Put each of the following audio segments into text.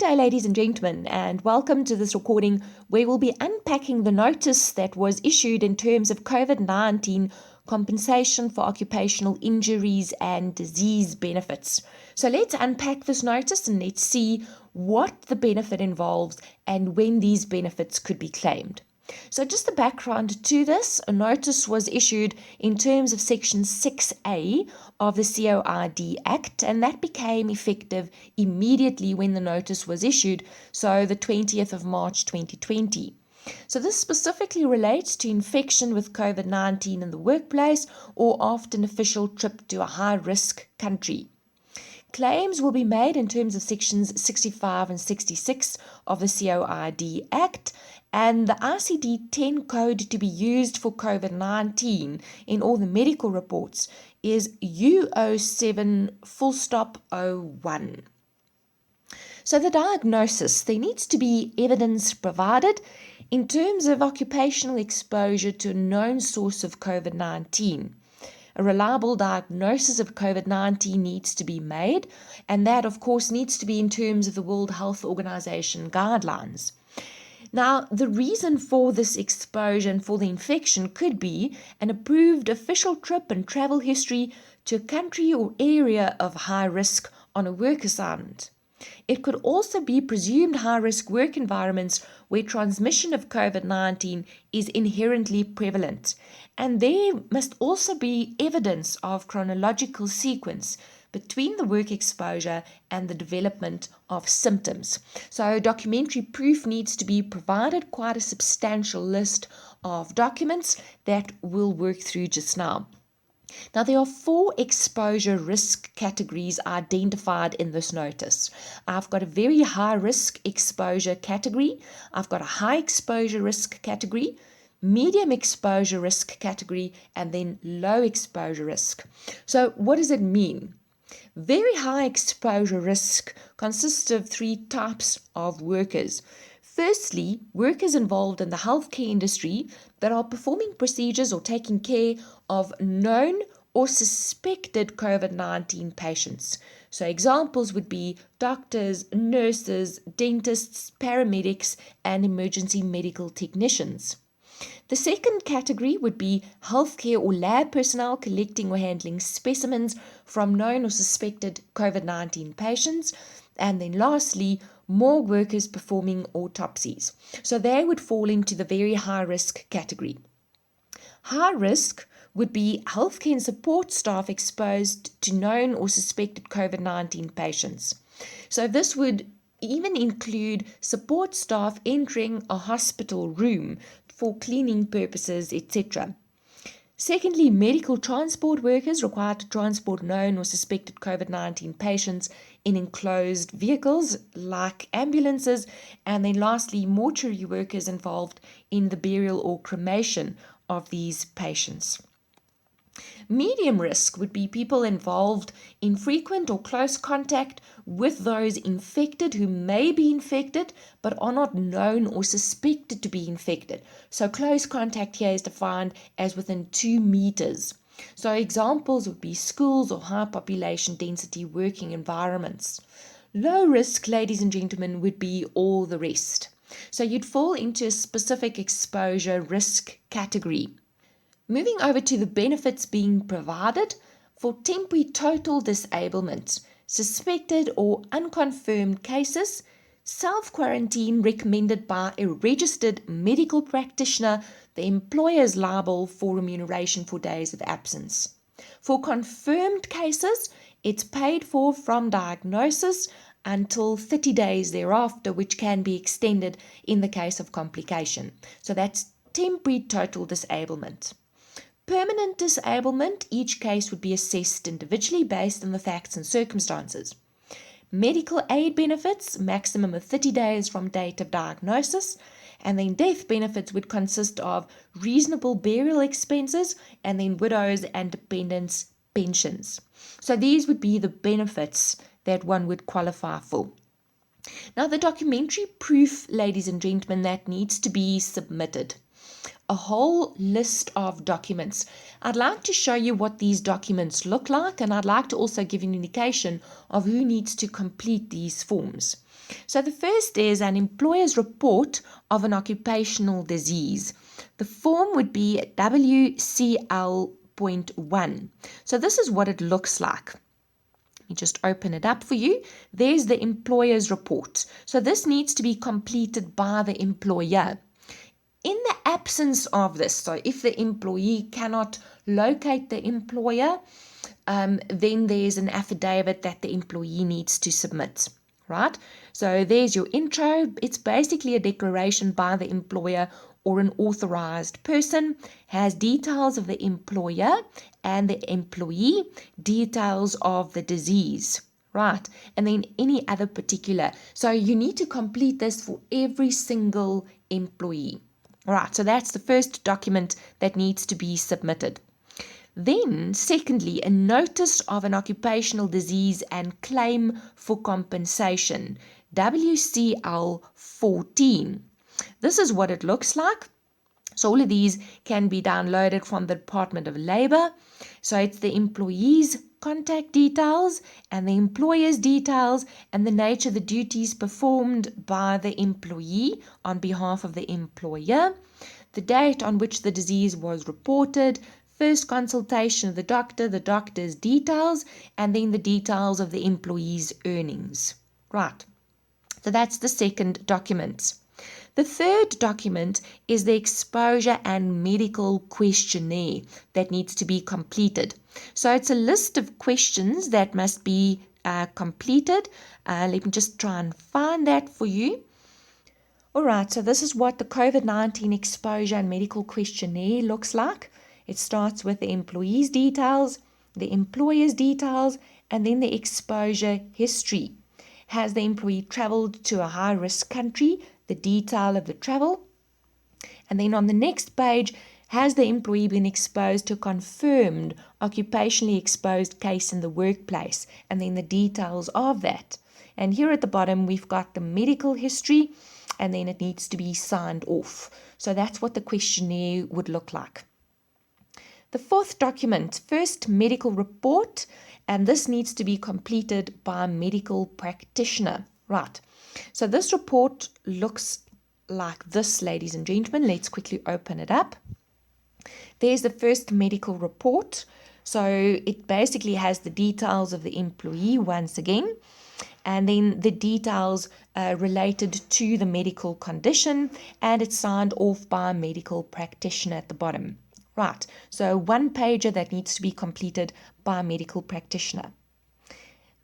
day, ladies and gentlemen, and welcome to this recording where we'll be unpacking the notice that was issued in terms of COVID-19 compensation for occupational injuries and disease benefits. So let's unpack this notice and let's see what the benefit involves and when these benefits could be claimed. So just the background to this, a notice was issued in terms of Section 6A of the COID Act, and that became effective immediately when the notice was issued, so the 20th of March 2020. So this specifically relates to infection with COVID-19 in the workplace or after an official trip to a high-risk country. Claims will be made in terms of Sections 65 and 66 of the COID Act, and the ICD-10 code to be used for COVID-19 in all the medical reports is U07*01. So the diagnosis, there needs to be evidence provided in terms of occupational exposure to a known source of COVID-19. A reliable diagnosis of COVID-19 needs to be made, and that, of course, needs to be in terms of the World Health Organization guidelines. Now, the reason for this exposure and for the infection could be an approved official trip and travel history to a country or area of high risk on a work assignment. It could also be presumed high-risk work environments where transmission of COVID-19 is inherently prevalent. And there must also be evidence of chronological sequence between the work exposure and the development of symptoms. So documentary proof needs to be provided, quite a substantial list of documents that we'll work through just now. Now, there are 4 exposure risk categories identified in this notice. I've got a very high risk exposure category. I've got a high exposure risk category, medium exposure risk category, and then low exposure risk. So what does it mean? Very high exposure risk consists of 3 types of workers. Firstly, workers involved in the healthcare industry that are performing procedures or taking care of known or suspected COVID-19 patients. So examples would be doctors, nurses, dentists, paramedics, and emergency medical technicians. The second category would be healthcare or lab personnel collecting or handling specimens from known or suspected COVID-19 patients. And then lastly, morgue workers performing autopsies. So they would fall into the very high risk category. High risk would be healthcare and support staff exposed to known or suspected COVID-19 patients. So this would even include support staff entering a hospital room for cleaning purposes, etc. Secondly, medical transport workers required to transport known or suspected COVID-19 patients in enclosed vehicles like ambulances. And then lastly, mortuary workers involved in the burial or cremation of these patients. Medium risk would be people involved in frequent or close contact with those infected who may be infected but are not known or suspected to be infected. So close contact here is defined as within 2 meters. So examples would be schools or high population density working environments. Low risk, ladies and gentlemen, would be all the rest. So you'd fall into a specific exposure risk category. Moving over to the benefits being provided for temporary total disablement, suspected or unconfirmed cases, self-quarantine recommended by a registered medical practitioner, the employer is liable for remuneration for days of absence. For confirmed cases, it's paid for from diagnosis until 30 days thereafter, which can be extended in the case of complication. So that's temporary total disablement. Permanent disablement, each case would be assessed individually based on the facts and circumstances. Medical aid benefits, maximum of 30 days from date of diagnosis, and then death benefits would consist of reasonable burial expenses and then widows and dependents' pensions. So these would be the benefits that one would qualify for. Now the documentary proof, ladies and gentlemen, that needs to be submitted. A whole list of documents. I'd like to show you what these documents look like, and I'd like to also give you an indication of who needs to complete these forms. So the first is an employer's report of an occupational disease. The form would be WCL.1. So this is what it looks like. Let me just open it up for you. There's the employer's report. So this needs to be completed by the employer. In the absence of this, so if the employee cannot locate the employer, then there's an affidavit that the employee needs to submit, right? So there's your intro. It's basically a declaration by the employer or an authorized person, has details of the employer and the employee, details of the disease, right? And then any other particular. So you need to complete this for every single employee. Right, so that's the first document that needs to be submitted. Then, secondly, a notice of an occupational disease and claim for compensation, WCL 14. This is what it looks like. So all of these can be downloaded from the Department of Labor. So it's the employee's contact details and the employer's details and the nature of the duties performed by the employee on behalf of the employer, the date on which the disease was reported, first consultation of the doctor's details, and then the details of the employee's earnings. Right. So that's the second document. The third document is the exposure and medical questionnaire that needs to be completed. So it's a list of questions that must be completed. Let me just try and find that for you. All right, so this is what the COVID-19 exposure and medical questionnaire looks like. It starts with the employee's details, the employer's details, and then the exposure history. Has the employee traveled to a high-risk country? The detail of the travel. And then on the next page, has the employee been exposed to a confirmed occupationally exposed case in the workplace? And then the details of that. And here at the bottom, we've got the medical history, and then it needs to be signed off. So that's what the questionnaire would look like. The fourth document, first medical report, and this needs to be completed by a medical practitioner. Right. So this report looks like this, ladies and gentlemen. Let's quickly open it up. There's the first medical report. So it basically has the details of the employee once again, and then the details related to the medical condition, and it's signed off by a medical practitioner at the bottom. Right, so one pager that needs to be completed by a medical practitioner.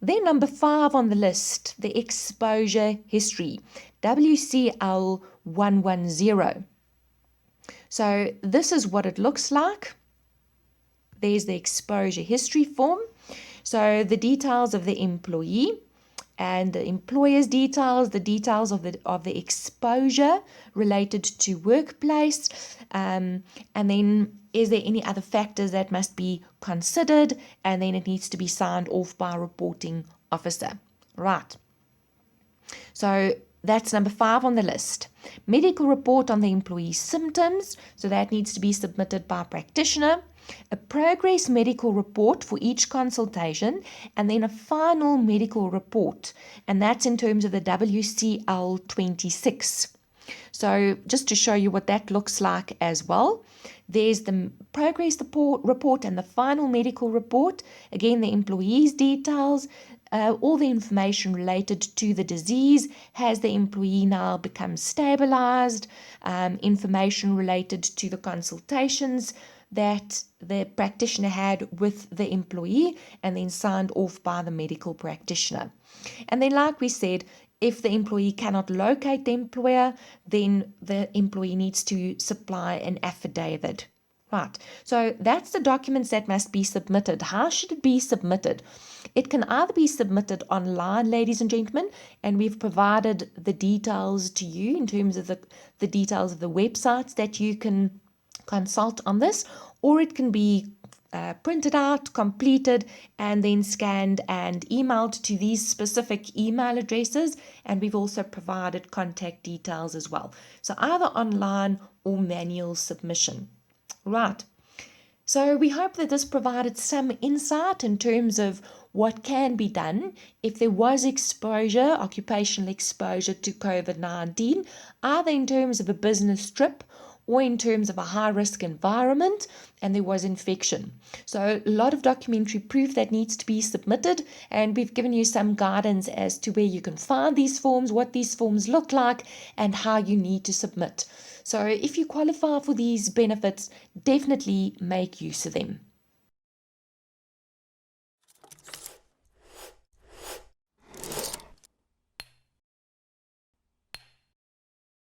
Then number 5 on the list, the exposure history, WCL 110. So this is what it looks like. There's the exposure history form. So the details of the employee and the employer's details, the details of the exposure related to workplace, and then is there any other factors that must be considered, and then it needs to be signed off by a reporting officer. Right. So that's number 5 on the list. Medical report on the employee's symptoms, so that needs to be submitted by a practitioner. A progress medical report for each consultation, and then a final medical report, and that's in terms of the WCL 26. So just to show you what that looks like as well, there's the progress report and the final medical report. Again, the employee's details, all the information related to the disease. Has the employee now become stabilized? Information related to the consultations that the practitioner had with the employee, and then signed off by the medical practitioner. And then, like we said, if the employee cannot locate the employer, then the employee needs to supply an affidavit. Right, so that's the documents that must be submitted. How should it be submitted? It can either be submitted online, ladies and gentlemen, and we've provided the details to you in terms of the details of the websites that you can consult on this, or it can be printed out, completed, and then scanned and emailed to these specific email addresses, and we've also provided contact details as well. So either online or manual submission. Right. So we hope that this provided some insight in terms of what can be done if there was exposure, occupational exposure to COVID-19, either in terms of a business trip or in terms of a high-risk environment, and there was infection. So a lot of documentary proof that needs to be submitted, and we've given you some guidance as to where you can find these forms, what these forms look like, and how you need to submit. So if you qualify for these benefits, definitely make use of them.